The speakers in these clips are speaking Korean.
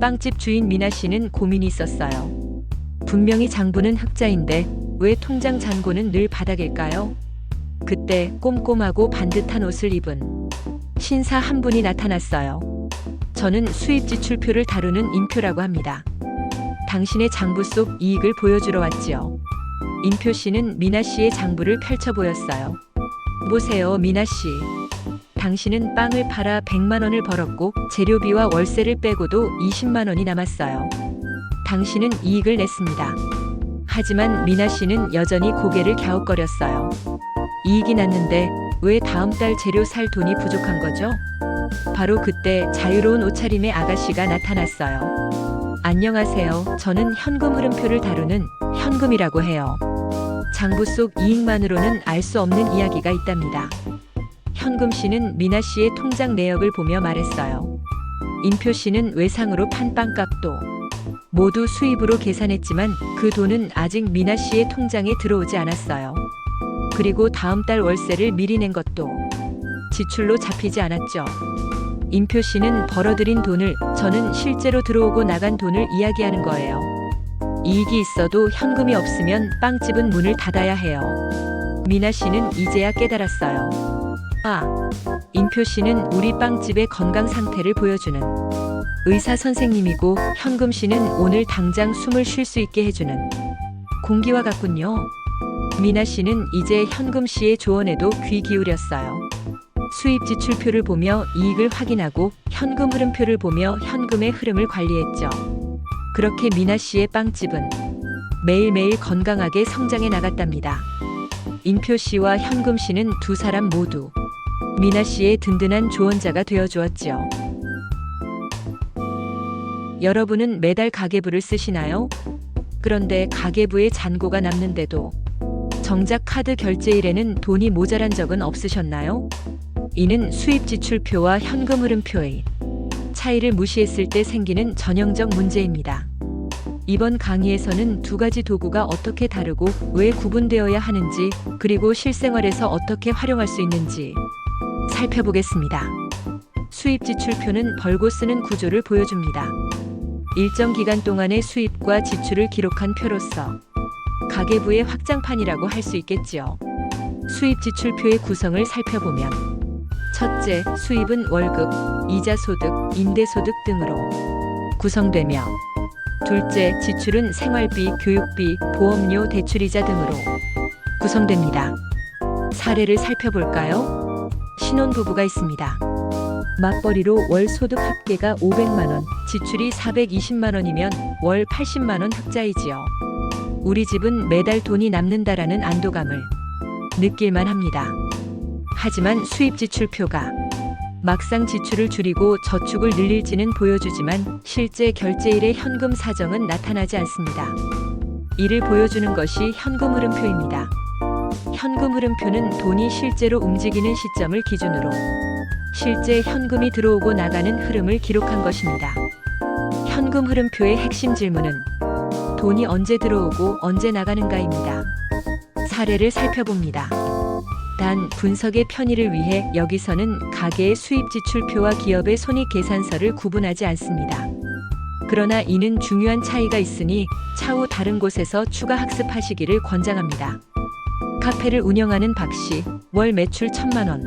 빵집 주인 미나 씨는 고민이 있었어요. 분명히 장부는 흑자인데 왜 통장 잔고는 늘 바닥일까요? 그때 꼼꼼하고 반듯한 옷을 입은 신사 한 분이 나타났어요. 저는 수입 지출표를 다루는 인표라고 합니다. 당신의 장부 속 이익을 보여주러 왔지요. 인표 씨는 미나 씨의 장부를 펼쳐 보였어요. 보세요, 미나 씨. 당신은 빵을 팔아 100만 원을 벌었고 재료비와 월세를 빼고도 20만 원이 남았어요. 당신은 이익을 냈습니다. 하지만 미나 씨는 여전히 고개를 갸웃거렸어요. 이익이 났는데 왜 다음 달 재료 살 돈이 부족한 거죠? 바로 그때 자유로운 옷차림의 아가씨가 나타났어요. 안녕하세요. 저는 현금 흐름표를 다루는 현금이라고 해요. 장부 속 이익만으로는 알 수 없는 이야기가 있답니다. 현금 씨는 미나 씨의 통장 내역을 보며 말했어요. 인표 씨는 외상으로 판 빵값도 모두 수입으로 계산했지만 그 돈은 아직 미나 씨의 통장에 들어오지 않았어요. 그리고 다음 달 월세를 미리 낸 것도 지출로 잡히지 않았죠. 인표 씨는 벌어들인 돈을, 저는 실제로 들어오고 나간 돈을 이야기하는 거예요. 이익이 있어도 현금이 없으면 빵집은 문을 닫아야 해요. 미나 씨는 이제야 깨달았어요. 인표 씨는 우리 빵집의 건강 상태를 보여주는 의사 선생님이고 현금 씨는 오늘 당장 숨을 쉴 수 있게 해주는 공기와 같군요. 미나 씨는 이제 현금 씨의 조언에도 귀 기울였어요. 수입 지출표를 보며 이익을 확인하고 현금 흐름표를 보며 현금의 흐름을 관리했죠. 그렇게 미나 씨의 빵집은 매일매일 건강하게 성장해 나갔답니다. 인표 씨와 현금 씨는 두 사람 모두 미나 씨의 든든한 조언자가 되어 주었지요. 여러분은 매달 가계부를 쓰시나요? 그런데 가계부에 잔고가 남는데도 정작 카드 결제일에는 돈이 모자란 적은 없으셨나요? 이는 수입 지출표와 현금 흐름표의 차이를 무시했을 때 생기는 전형적 문제입니다. 이번 강의에서는 두 가지 도구가 어떻게 다르고 왜 구분되어야 하는지, 그리고 실생활에서 어떻게 활용할 수 있는지 살펴보겠습니다. 수입 지출표는 벌고 쓰는 구조를 보여줍니다. 일정 기간 동안의 수입과 지출을 기록한 표로서 가계부의 확장판이라고 할 수 있겠지요. 수입 지출표의 구성을 살펴보면 첫째, 수입은 월급, 이자 소득, 임대 소득 등으로 구성되며 둘째, 지출은 생활비, 교육비, 보험료, 대출이자 등으로 구성됩니다. 사례를 살펴볼까요? 신혼부부가 있습니다. 맞벌이로 월 소득 합계가 500만 원, 지출이 420만 원이면 월 80만 원 흑자이지요. 우리 집은 매달 돈이 남는다라는 안도감을 느낄만 합니다. 하지만 수입 지출표가 막상 지출을 줄이고 저축을 늘릴지는 보여주지만 실제 결제일의 현금 사정은 나타나지 않습니다. 이를 보여주는 것이 현금 흐름표입니다. 현금 흐름표는 돈이 실제로 움직이는 시점을 기준으로 실제 현금이 들어오고 나가는 흐름을 기록한 것입니다. 현금 흐름표의 핵심 질문은 돈이 언제 들어오고 언제 나가는가입니다. 사례를 살펴봅니다. 단, 분석의 편의를 위해 여기서는 가계의 수입 지출표와 기업의 손익계산서를 구분하지 않습니다. 그러나 이는 중요한 차이가 있으니 차후 다른 곳에서 추가 학습하시기를 권장합니다. 카페를 운영하는 박씨, 월 매출 1,000만 원.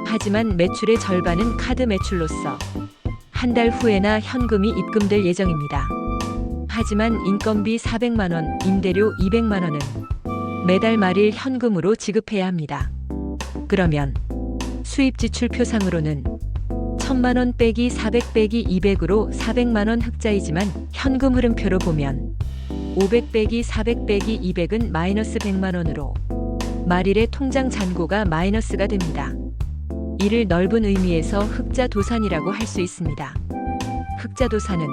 하지만 매출의 절반은 카드 매출로서 한 달 후에나 현금이 입금될 예정입니다. 하지만 인건비 400만 원, 임대료 200만 원은 매달 말일 현금으로 지급해야 합니다. 그러면 수입 지출표상으로는 1,000만 원 빼기 400 빼기 200으로 400만 원 흑자이지만 현금 흐름표로 보면 500 빼기 400 빼기 200은 마이너스 100만 원으로 말일의 통장 잔고가 마이너스가 됩니다. 이를 넓은 의미에서 흑자도산이라고 할 수 있습니다. 흑자도산은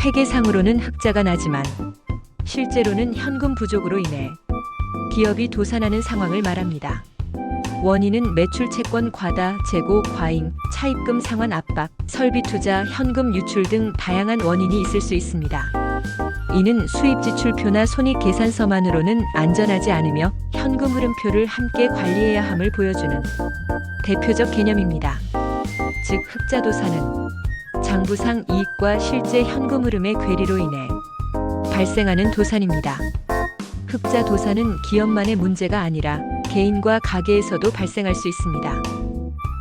회계상으로는 흑자가 나지만 실제로는 현금 부족으로 인해 기업이 도산하는 상황을 말합니다. 원인은 매출 채권 과다, 재고, 과잉, 차입금 상환 압박, 설비 투자, 현금 유출 등 다양한 원인이 있을 수 있습니다. 이는 수입 지출표나 손익 계산서만으로는 안전하지 않으며 현금 흐름표를 함께 관리해야 함을 보여주는 대표적 개념입니다. 즉, 흑자도산은 장부상 이익과 실제 현금 흐름의 괴리로 인해 발생하는 도산입니다. 흑자 도산은 기업만의 문제가 아니라 개인과 가게에서도 발생할 수 있습니다.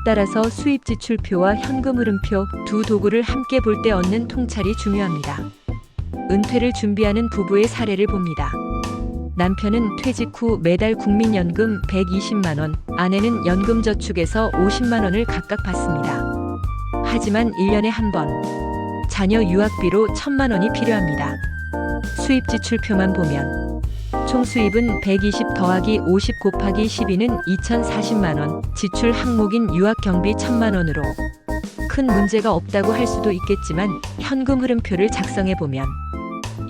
따라서 수입 지출표와 현금 흐름표 두 도구를 함께 볼 때 얻는 통찰이 중요합니다. 은퇴를 준비하는 부부의 사례를 봅니다. 남편은 퇴직 후 매달 국민연금 120만 원, 아내는 연금저축에서 50만 원을 각각 받습니다. 하지만 1년에 한 번 자녀 유학비로 1,000만 원이 필요합니다. 수입 지출표만 보면 총 수입은 120 더하기 50 곱하기 12는 2,040만 원, 지출 항목인 유학 경비 1,000만 원으로 큰 문제가 없다고 할 수도 있겠지만 현금 흐름표를 작성해 보면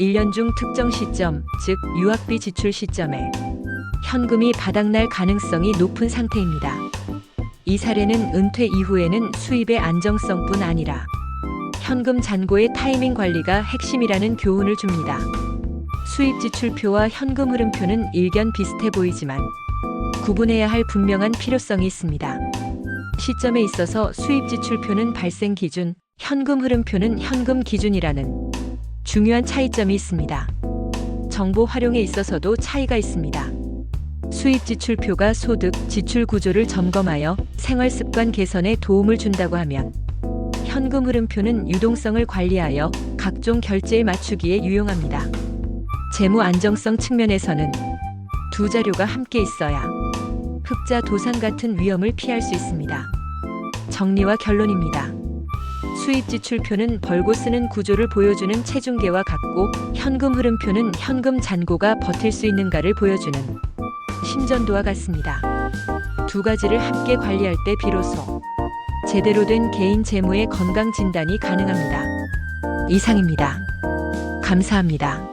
1년 중 특정 시점, 즉 유학비 지출 시점에 현금이 바닥날 가능성이 높은 상태입니다. 이 사례는 은퇴 이후에는 수입의 안정성뿐 아니라 현금 잔고의 타이밍 관리가 핵심이라는 교훈을 줍니다. 수입 지출표와 현금 흐름표는 일견 비슷해 보이지만 구분해야 할 분명한 필요성이 있습니다. 시점에 있어서 수입 지출표는 발생 기준, 현금 흐름표는 현금 기준이라는 중요한 차이점이 있습니다. 정보 활용에 있어서도 차이가 있습니다. 수입 지출표가 소득, 지출 구조를 점검하여 생활 습관 개선에 도움을 준다고 하면 현금 흐름표는 유동성을 관리하여 각종 결제에 맞추기에 유용합니다. 재무 안정성 측면에서는 두 자료가 함께 있어야 흑자 도산 같은 위험을 피할 수 있습니다. 정리와 결론입니다. 수입 지출표는 벌고 쓰는 구조를 보여주는 체중계와 같고 현금 흐름표는 현금 잔고가 버틸 수 있는가를 보여주는 심전도와 같습니다. 두 가지를 함께 관리할 때 비로소 제대로 된 개인 재무의 건강 진단이 가능합니다. 이상입니다. 감사합니다.